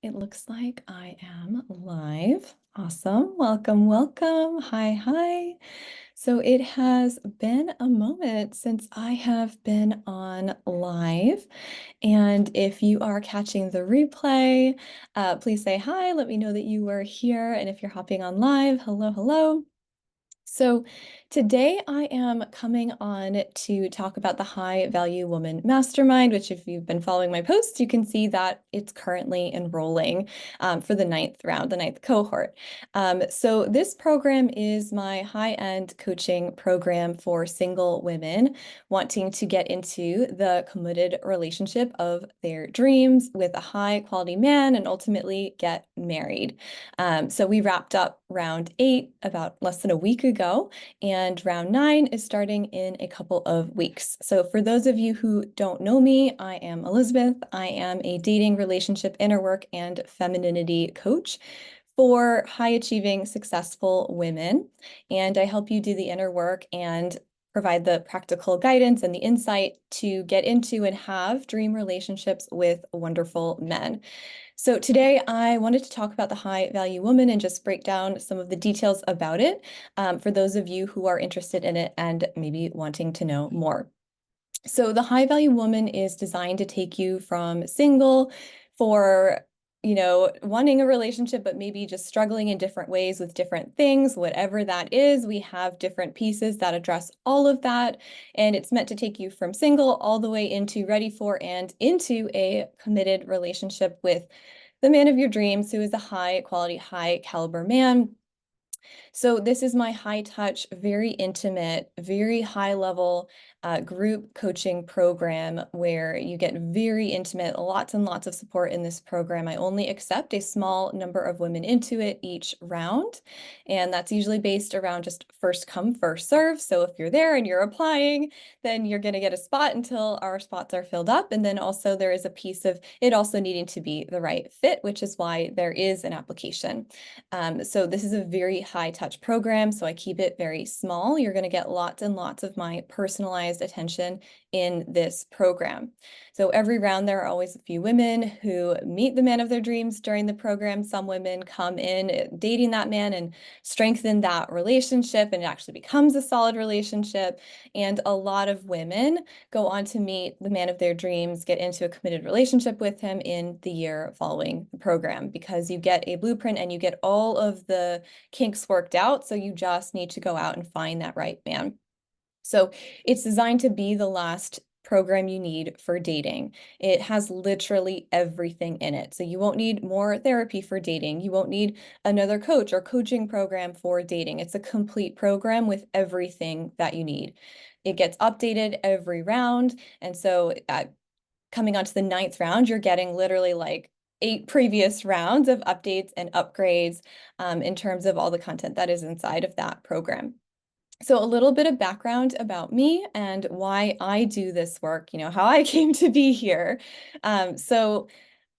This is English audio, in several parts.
It looks like I am live. Awesome. Welcome, welcome. Hi, hi. So it has been a moment since I have been on live. And if you are catching the replay, please say hi. Let me know that you were here. And if you're hopping on live, hello, hello. So today I am coming on to talk about the High Value Woman Mastermind, which if you've been following my posts, you can see that it's currently enrolling for the ninth round, the ninth cohort. So this program is my high-end coaching program for single women wanting to get into the committed relationship of their dreams with a high quality man and ultimately get married. So we wrapped up round 8 about less than a week ago, and round 9 is starting in a couple of weeks. So for those of you who don't know me, I am Elizabeth. I am a dating, relationship, inner work, and femininity coach for high achieving, successful women. And I help you do the inner work and provide the practical guidance and the insight to get into and have dream relationships with wonderful men. So today I wanted to talk about the High Value Woman and just break down some of the details about it for those of you who are interested in it and maybe wanting to know more. So the High Value Woman is designed to take you from single for, wanting a relationship, but maybe just struggling in different ways with different things, whatever that is. We have different pieces that address all of that. And it's meant to take you from single all the way into ready for and into a committed relationship with the man of your dreams, who is a high quality, high caliber man. So this is my high touch, very intimate, very high level group coaching program where you get very intimate, lots and lots of support in this program. I only accept a small number of women into it each round, and that's usually based around just first come, first serve. So if you're there and you're applying, then you're going to get a spot until our spots are filled up. And then also there is a piece of it also needing to be the right fit, which is why there is an application. So this is a very high touch program, so I keep it very small. You're going to get lots and lots of my personalized attention in this program. So every round, there are always a few women who meet the man of their dreams during the program. Some women come in dating that man and strengthen that relationship, and it actually becomes a solid relationship. And a lot of women go on to meet the man of their dreams, get into a committed relationship with him in the year following the program, because you get a blueprint and you get all of the kinks worked out. So you just need to go out and find that right man. So it's designed to be the last program you need for dating. It has literally everything in it. So you won't need more therapy for dating. You won't need another coach or coaching program for dating. It's a complete program with everything that you need. It gets updated every round. And so coming onto the ninth round, you're getting literally like 8 previous rounds of updates and upgrades in terms of all the content that is inside of that program. So a little bit of background about me and why I do this work, how I came to be here. So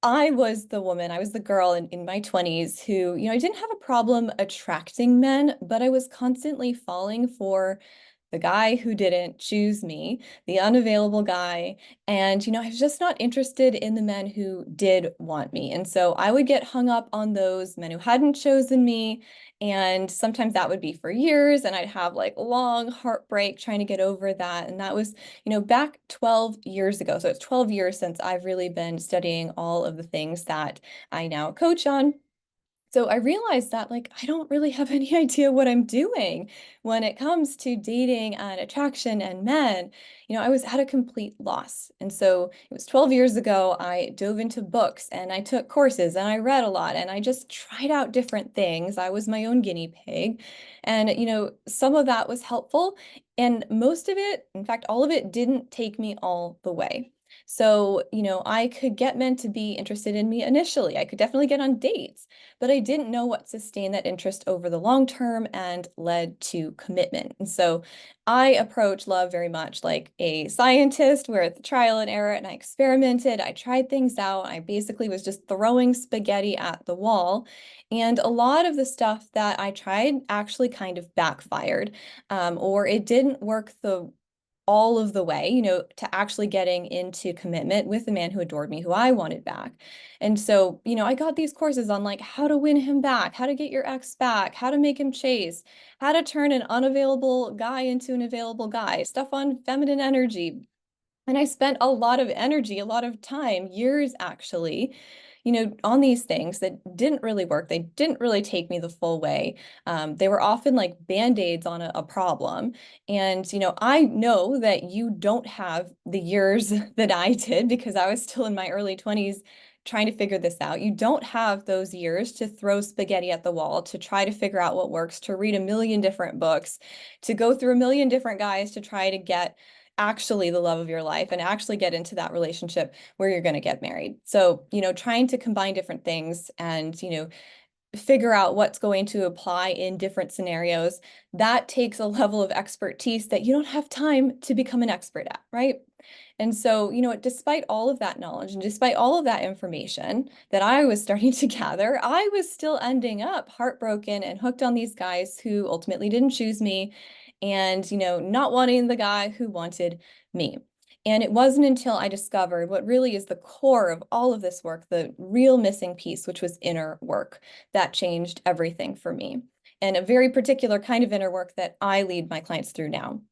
I was the woman, I was the girl in my 20s who, I didn't have a problem attracting men, but I was constantly falling for the guy who didn't choose me, the unavailable guy. And, I was just not interested in the men who did want me. And so I would get hung up on those men who hadn't chosen me. And sometimes that would be for years. And I'd have like long heartbreak trying to get over that. And that was, back 12 years ago. So it's 12 years since I've really been studying all of the things that I now coach on. So I realized that like I don't really have any idea what I'm doing when it comes to dating and attraction and men. I was at a complete loss. And so it was 12 years ago, I dove into books and I took courses and I read a lot and I just tried out different things. I was my own guinea pig. And some of that was helpful, and most of it, in fact, all of it didn't take me all the way. So, I could get men to be interested in me initially. I could definitely get on dates, but I didn't know what sustained that interest over the long term and led to commitment. And so I approach love very much like a scientist, where it's trial and error, and I experimented. I tried things out. I basically was just throwing spaghetti at the wall. And a lot of the stuff that I tried actually kind of backfired, or it didn't work the all of the way, you know, to actually getting into commitment with the man who adored me, who I wanted back. And so, you know, I got these courses on like how to win him back, how to get your ex back, how to make him chase, how to turn an unavailable guy into an available guy, stuff on feminine energy. And I spent a lot of energy, a lot of time, years actually, you know, on these things that didn't really work. They didn't really take me the full way. They were often like band-aids on a problem. And, you know, I know that you don't have the years that I did because I was still in my early 20s trying to figure this out. You don't have those years to throw spaghetti at the wall, to try to figure out what works, to read a million different books, to go through a million different guys to try to get actually the love of your life and actually get into that relationship where you're going to get married. So, you know, trying to combine different things and, you know, figure out what's going to apply in different scenarios, that takes a level of expertise that you don't have time to become an expert at, right? And so, you know, despite all of that knowledge and despite all of that information that I was starting to gather, I was still ending up heartbroken and hooked on these guys who ultimately didn't choose me and, you know, not wanting the guy who wanted me. And it wasn't until I discovered what really is the core of all of this work, the real missing piece, which was inner work, that changed everything for me. And a very particular kind of inner work that I lead my clients through now.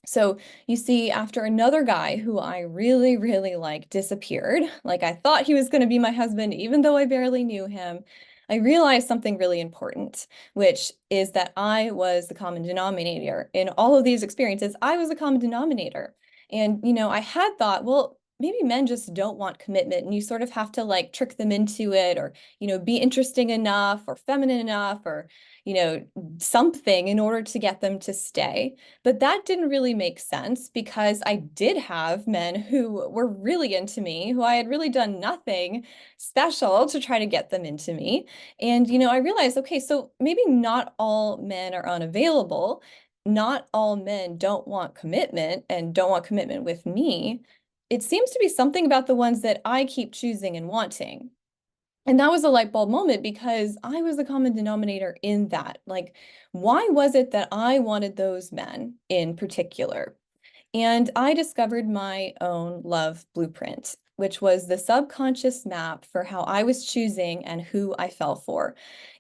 So you see, after another guy who I really, really like disappeared, like I thought he was going to be my husband, even though I barely knew him, I realized something really important, which is that I was the common denominator. In all of these experiences, I was the common denominator. And, you know, I had thought, well, maybe men just don't want commitment and you sort of have to like trick them into it or, you know, be interesting enough or feminine enough or, you know, something in order to get them to stay. But that didn't really make sense because I did have men who were really into me, who I had really done nothing special to try to get them into me. And, you know, I realized, okay, so maybe not all men are unavailable. Not all men don't want commitment and don't want commitment with me. It seems to be something about the ones that I keep choosing and wanting. And that was a light bulb moment because I was the common denominator in that. Like, why was it that I wanted those men in particular? And I discovered my own love blueprint, which was the subconscious map for how I was choosing and who I fell for.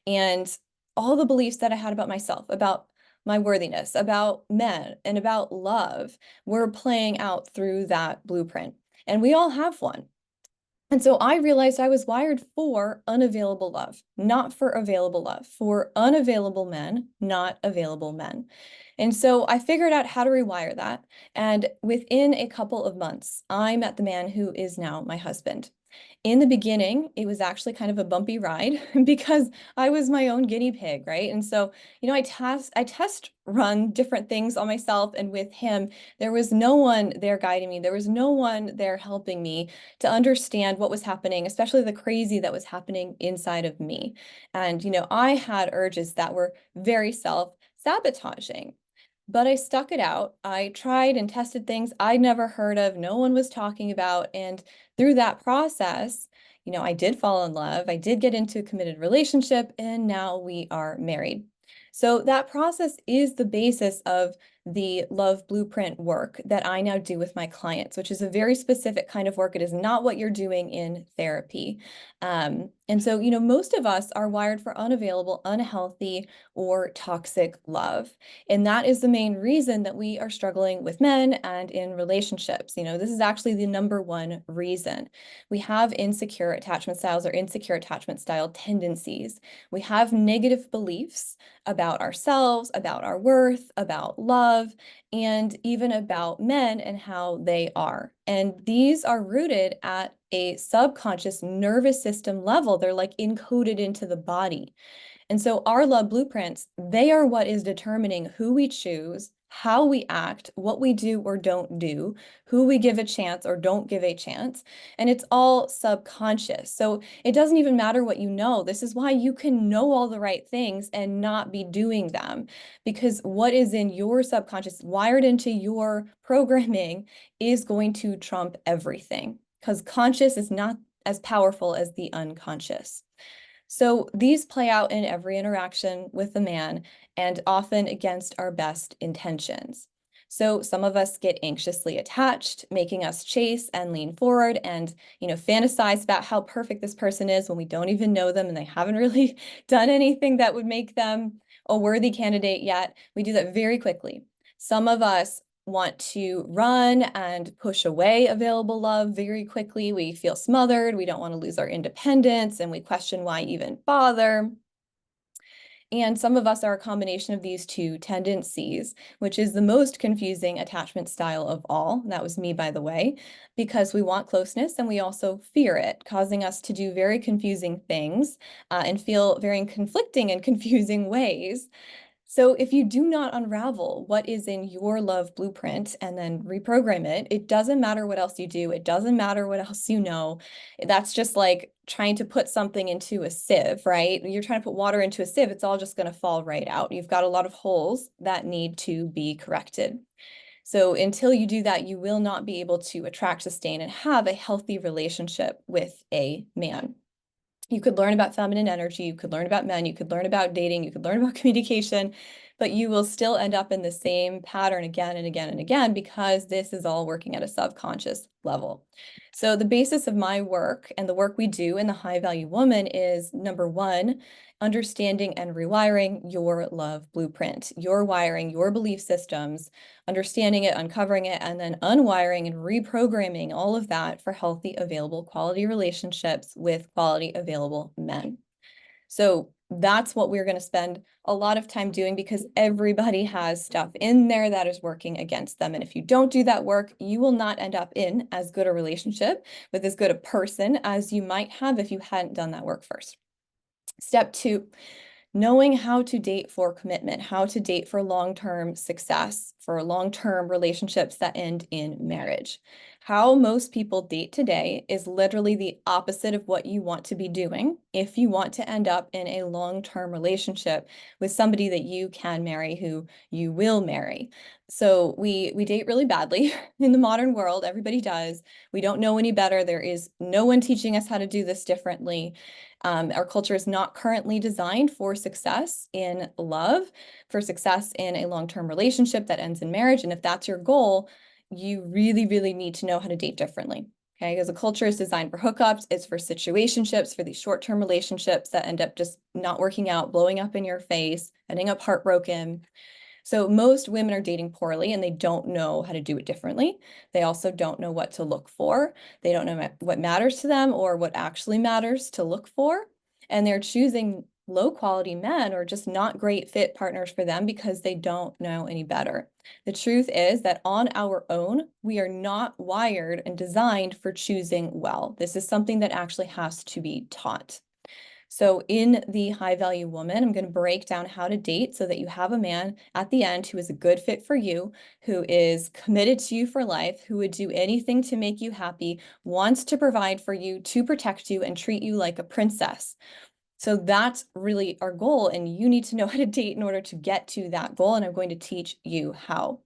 And all the beliefs that I had about myself, about my worthiness, about men, and about love were playing out through that blueprint. And we all have one. And so I realized I was wired for unavailable love, not for available love, for unavailable men, not available men. And so I figured out how to rewire that. And within a couple of months, I met the man who is now my husband. In the beginning, it was actually kind of a bumpy ride because I was my own guinea pig, right? And so, you know, I test run different things on myself and with him, there was no one there guiding me. There was no one there helping me to understand what was happening, especially the crazy that was happening inside of me. And, you know, I had urges that were very self-sabotaging. But I stuck it out. I tried and tested things I'd never heard of, no one was talking about. And through that process, you know, I did fall in love. I did get into a committed relationship, and now we are married. So that process is the basis of the love blueprint work that I now do with my clients, which is a very specific kind of work. It is not what you're doing in therapy. And so, you know, most of us are wired for unavailable, unhealthy, or toxic love. And that is the main reason that we are struggling with men and in relationships. You know, this is actually the number one reason. We have insecure attachment styles or insecure attachment style tendencies. We have negative beliefs about ourselves, about our worth, about love, and even about men and how they are. And these are rooted at a subconscious nervous system level. They're like encoded into the body. And so our love blueprints, they are what is determining who we choose, how we act, what we do or don't do, who we give a chance or don't give a chance. And it's all subconscious. So it doesn't even matter what you know. This is why you can know all the right things and not be doing them. Because what is in your subconscious, wired into your programming, is going to trump everything. Because conscious is not as powerful as the unconscious. So these play out in every interaction with the man and often against our best intentions. So some of us get anxiously attached, making us chase and lean forward and, fantasize about how perfect this person is when we don't even know them and they haven't really done anything that would make them a worthy candidate yet. We do that very quickly. Some of us want to run and push away available love very quickly. We feel smothered. We don't want to lose our independence and we question why even bother. And some of us are a combination of these two tendencies, which is the most confusing attachment style of all. That was me, by the way, because we want closeness and we also fear it, causing us to do very confusing things and feel very conflicting and confusing ways. So if you do not unravel what is in your love blueprint and then reprogram it, it doesn't matter what else you do. It doesn't matter what else you know. That's just like trying to put something into a sieve, right? You're trying to put water into a sieve, it's all just going to fall right out. You've got a lot of holes that need to be corrected. So until you do that, you will not be able to attract, sustain, and have a healthy relationship with a man. You could learn about feminine energy, you could learn about men, you could learn about dating, you could learn about communication, but you will still end up in the same pattern again and again and again because this is all working at a subconscious level. So the basis of my work and the work we do in the High Value Woman is number one, understanding and rewiring your love blueprint, your wiring, your belief systems, understanding it, uncovering it, and then unwiring and reprogramming all of that for healthy, available, quality relationships with quality, available men. So that's what we're going to spend a lot of time doing because everybody has stuff in there that is working against them. And if you don't do that work, you will not end up in as good a relationship with as good a person as you might have if you hadn't done that work first. Step two, knowing how to date for commitment, how to date for long-term success, for long-term relationships that end in marriage. How most people date today is literally the opposite of what you want to be doing if you want to end up in a long-term relationship with somebody that you can marry, who you will marry. So we date really badly in the modern world. Everybody does. We don't know any better. There is no one teaching us how to do this differently. Our culture is not currently designed for success in love, for success in a long-term relationship that ends in marriage. And if that's your goal, you really, really need to know how to date differently. Okay, because the culture is designed for hookups, it's for situationships, for these short-term relationships that end up just not working out, blowing up in your face, ending up heartbroken. So most women are dating poorly and they don't know how to do it differently. They also don't know what to look for. They don't know what matters to them or what actually matters to look for. And they're choosing low quality men or just not great fit partners for them because they don't know any better. The truth is that on our own, we are not wired and designed for choosing well. This is something that actually has to be taught. So in the High Value Woman, I'm going to break down how to date so that you have a man at the end who is a good fit for you, who is committed to you for life, who would do anything to make you happy, wants to provide for you, to protect you, and treat you like a princess. So that's really our goal, and you need to know how to date in order to get to that goal, and I'm going to teach you how.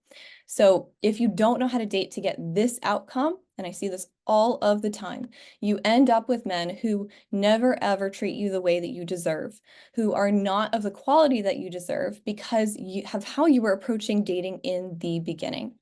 So if you don't know how to date to get this outcome, and I see this all of the time, you end up with men who never ever treat you the way that you deserve, who are not of the quality that you deserve because you have how you were approaching dating in the beginning.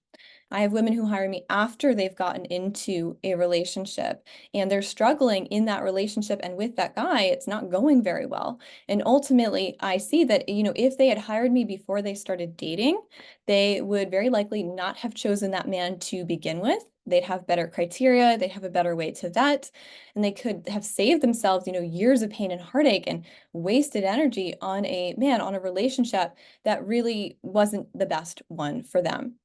I have women who hire me after they've gotten into a relationship and they're struggling in that relationship and with that guy, it's not going very well. And ultimately, I see that, if they had hired me before they started dating, they would very likely not have chosen that man to begin with. They'd have better criteria, they'd have a better way to vet, and they could have saved themselves, years of pain and heartache and wasted energy on a man, on a relationship that really wasn't the best one for them.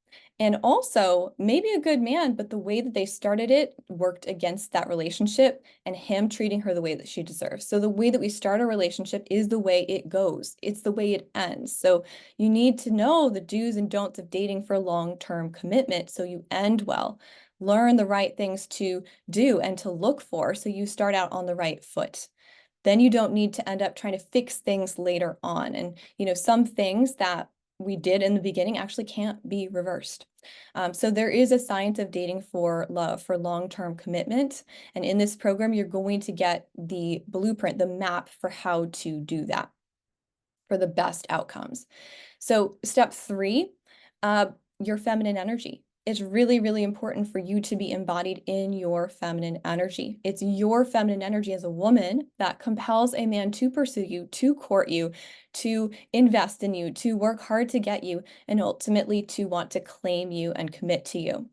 And also, maybe a good man, but the way that they started it worked against that relationship and him treating her the way that she deserves. So the way that we start a relationship is the way it goes. It's the way it ends. So you need to know the do's and don'ts of dating for long-term commitment so you end well. Learn the right things to do and to look for so you start out on the right foot. Then you don't need to end up trying to fix things later on. And, some things that we did in the beginning actually can't be reversed. So there is a science of dating for love, for long-term commitment. And in this program, you're going to get the blueprint, the map for how to do that for the best outcomes. So step three, your feminine energy. It's really, really important for you to be embodied in your feminine energy. It's your feminine energy as a woman that compels a man to pursue you, to court you, to invest in you, to work hard to get you, and ultimately to want to claim you and commit to you,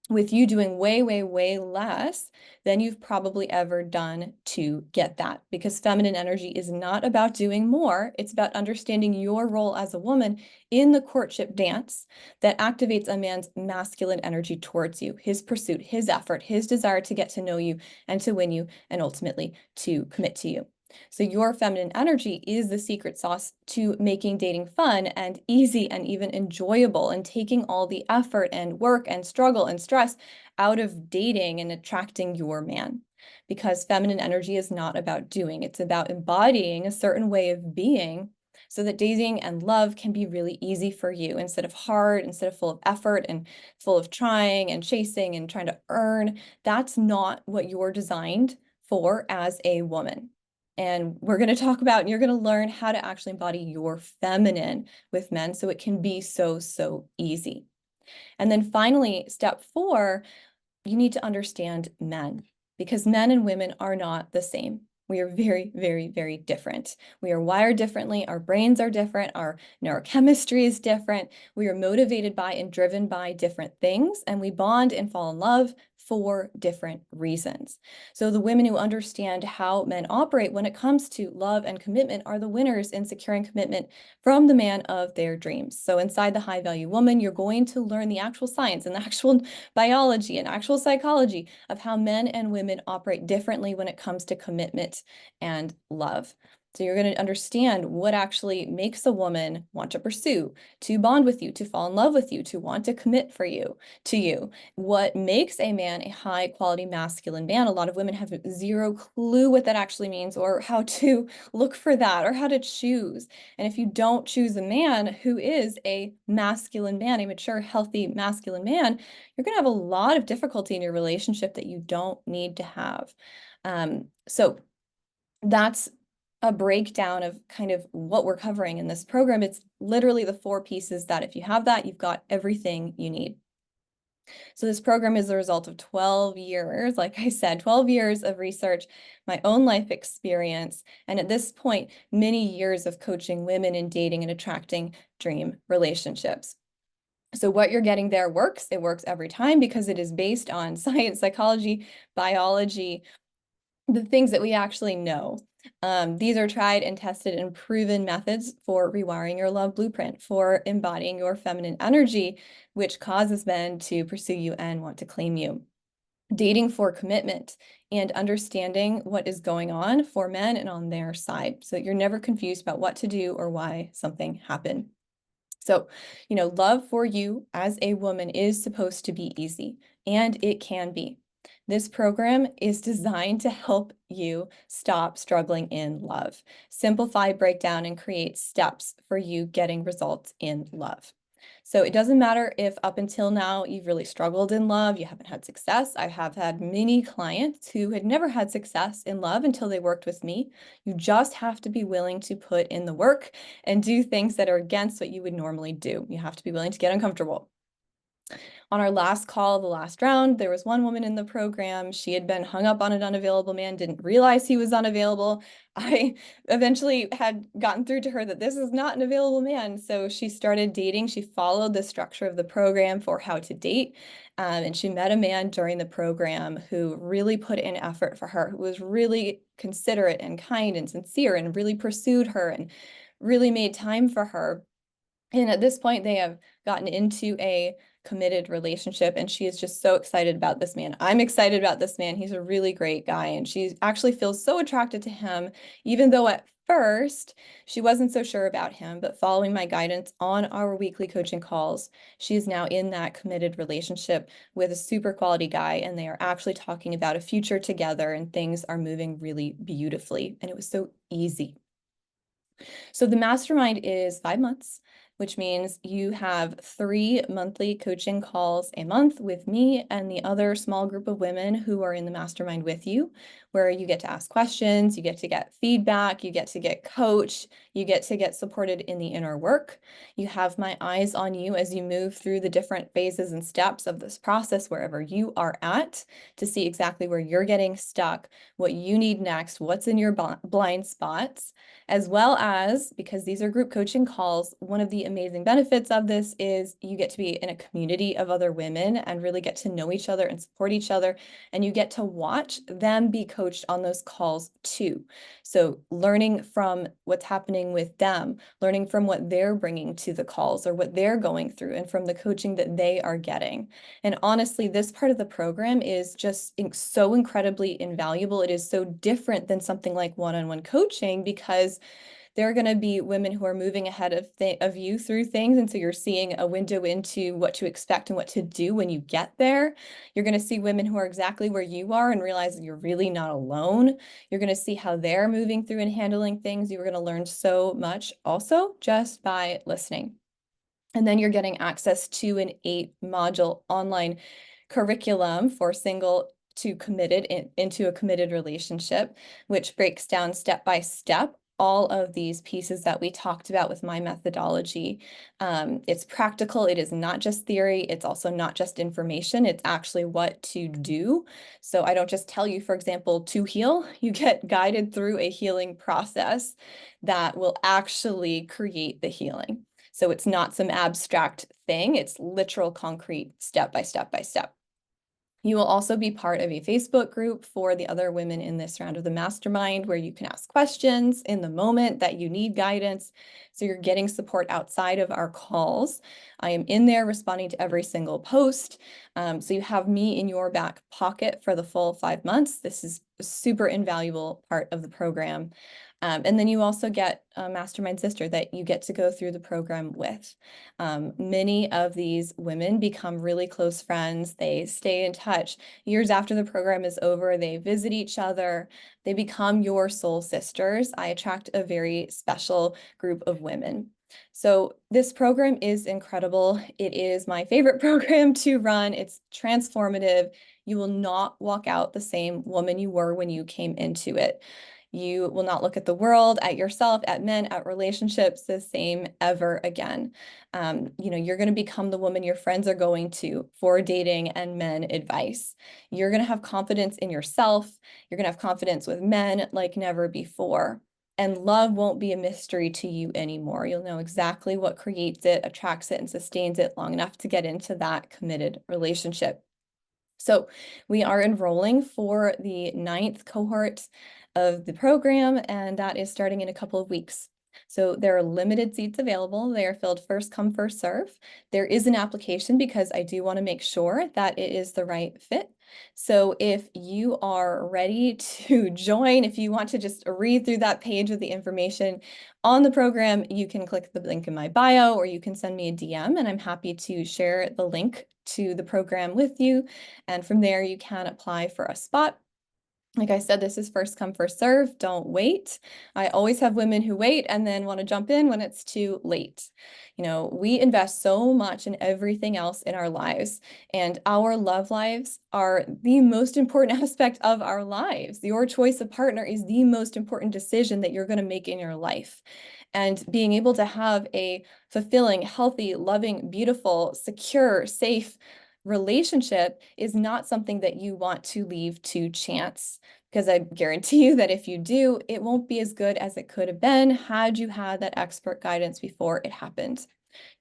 with you doing way, way, way less than you've probably ever done to get that. Because feminine energy is not about doing more. It's about understanding your role as a woman in the courtship dance that activates a man's masculine energy towards you, his pursuit, his effort, his desire to get to know you and to win you, and ultimately to commit to you. So your feminine energy is the secret sauce to making dating fun and easy and even enjoyable, and taking all the effort and work and struggle and stress out of dating and attracting your man. Because feminine energy is not about doing, it's about embodying a certain way of being so that dating and love can be really easy for you instead of hard, instead of full of effort and full of trying and chasing and trying to earn. That's not what you're designed for as a woman. And we're going to talk about, and you're going to learn how to actually embody your feminine with men so it can be so, so easy. And then finally, step 4, you need to understand men, because men and women are not the same. We are very, very, very different. We are wired differently. Our brains are different. Our neurochemistry is different. We are motivated by and driven by different things, and we bond and fall in love for different reasons. So the women who understand how men operate when it comes to love and commitment are the winners in securing commitment from the man of their dreams. So inside the High Value Woman, you're going to learn the actual science and the actual biology and actual psychology of how men and women operate differently when it comes to commitment and love. So you're going to understand what actually makes a woman want to pursue, to bond with you, to fall in love with you, to want to commit to you. What makes a man a high quality masculine man? A lot of women have zero clue what that actually means, or how to look for that, or how to choose. And if you don't choose a man who is a masculine man, a mature, healthy masculine man, you're going to have a lot of difficulty in your relationship that you don't need to have. So that's a breakdown of kind of what we're covering in this program. It's literally the 4 pieces that if you have that, you've got everything you need. So this program is the result of 12 years, like I said, 12 years of research, my own life experience, and at this point, many years of coaching women in dating and attracting dream relationships. So what you're getting there works. It works every time because it is based on science, psychology, biology, the things that we actually know. These are tried and tested and proven methods for rewiring your love blueprint, for embodying your feminine energy, which causes men to pursue you and want to claim you. Dating for commitment and understanding what is going on for men and on their side, so that you're never confused about what to do or why something happened. So, love for you as a woman is supposed to be easy, and it can be. This program is designed to help you stop struggling in love, simplify, break down, and create steps for you getting results in love. So it doesn't matter if up until now you've really struggled in love, you haven't had success. I have had many clients who had never had success in love until they worked with me. You just have to be willing to put in the work and do things that are against what you would normally do. You have to be willing to get uncomfortable. On our last call, the last round, there was one woman in the program. She had been hung up on an unavailable man, didn't realize he was unavailable. I eventually had gotten through to her that this is not an available man. So she started dating. She followed the structure of the program for how to date. And she met a man during the program who really put in effort for her, who was really considerate and kind and sincere and really pursued her and really made time for her. And at this point, they have gotten into a committed relationship, and she is just so excited about this man. I'm excited about this man. He's a really great guy, and she actually feels so attracted to him, even though at first she wasn't so sure about him. But following my guidance on our weekly coaching calls, she is now in that committed relationship with a super quality guy, and they are actually talking about a future together, and things are moving really beautifully. And it was so easy. So the mastermind is 5 months. which means you have 3 monthly coaching calls a month with me and the other small group of women who are in the mastermind with you, where you get to ask questions, you get to get feedback, you get to get coached, you get to get supported in the inner work. You have my eyes on you as you move through the different phases and steps of this process, wherever you are at, to see exactly where you're getting stuck, what you need next, what's in your blind spots, as well as, because these are group coaching calls, one of the amazing benefits of this is you get to be in a community of other women and really get to know each other and support each other. And you get to watch them be coached on those calls too. So learning from what's happening with them, learning from what they're bringing to the calls or what they're going through and from the coaching that they are getting. And honestly, this part of the program is just so incredibly invaluable. It is so different than something like one-on-one coaching because there are going to be women who are moving ahead of you through things. And so you're seeing a window into what to expect and what to do when you get there. You're going to see women who are exactly where you are and realize that you're really not alone. You're going to see how they're moving through and handling things. You're going to learn so much also just by listening. And then you're getting access to an 8-module online curriculum for single to committed into a committed relationship, which breaks down step by step all of these pieces that we talked about with my methodology. It's practical. It is not just theory. It's also not just information. It's actually what to do. So I don't just tell you, for example, to heal. You get guided through a healing process that will actually create the healing. So it's not some abstract thing. It's literal, concrete, step by step by step. You will also be part of a Facebook group for the other women in this round of the mastermind where you can ask questions in the moment that you need guidance. So you're getting support outside of our calls. I am in there responding to every single post. So you have me in your back pocket for the full 5 months. This is a super invaluable part of the program. And then you also get a mastermind sister that you get to go through the program with. Many of these women become really close friends. They stay in touch. Years after the program is over, they visit each other. They become your soul sisters. I attract a very special group of women. So this program is incredible. It is my favorite program to run. It's transformative. You will not walk out the same woman you were when you came into it. You will not look at the world, at yourself, at men, at relationships the same ever again. You're going to become the woman your friends are going to for dating and men advice. You're going to have confidence in yourself. You're going to have confidence with men like never before. And love won't be a mystery to you anymore. You'll know exactly what creates it, attracts it, and sustains it long enough to get into that committed relationship. So we are enrolling for the 9th cohort of the program, and that is starting in a couple of weeks. So there are limited seats available. They are filled first come, first serve. There is an application because I do want to make sure that it is the right fit. So if you are ready to join, if you want to just read through that page with the information on the program, you can click the link in my bio or you can send me a DM and I'm happy to share the link to the program with you. And from there, you can apply for a spot. Like I said, this is first come, first serve. Don't wait. I always have women who wait and then want to jump in when it's too late. We invest so much in everything else in our lives, and our love lives are the most important aspect of our lives. Your choice of partner is the most important decision that you're going to make in your life. And being able to have a fulfilling, healthy, loving, beautiful, secure, safe relationship is not something that you want to leave to chance, because I guarantee you that if you do, it won't be as good as it could have been had you had that expert guidance before it happened.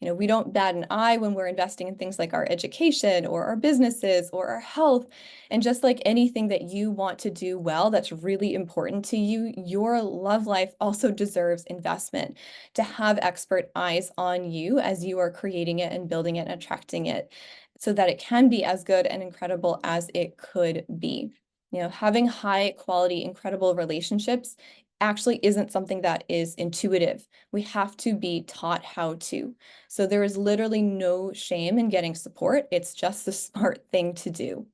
We don't bat an eye when we're investing in things like our education or our businesses or our health. And just like anything that you want to do well, that's really important to you, your love life also deserves investment, to have expert eyes on you as you are creating it and building it and attracting it so that it can be as good and incredible as it could be. Having high quality, incredible relationships actually isn't something that is intuitive. We have to be taught how to. So there is literally no shame in getting support. It's just the smart thing to do.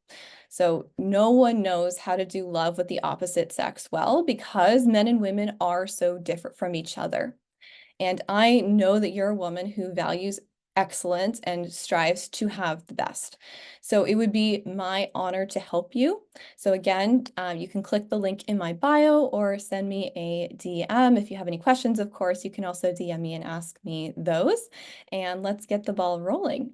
So no one knows how to do love with the opposite sex well because men and women are so different from each other. And I know that you're a woman who values excellence and strives to have the best. So it would be my honor to help you. So again, you can click the link in my bio or send me a DM. If you have any questions, of course, you can also DM me and ask me those. And let's get the ball rolling.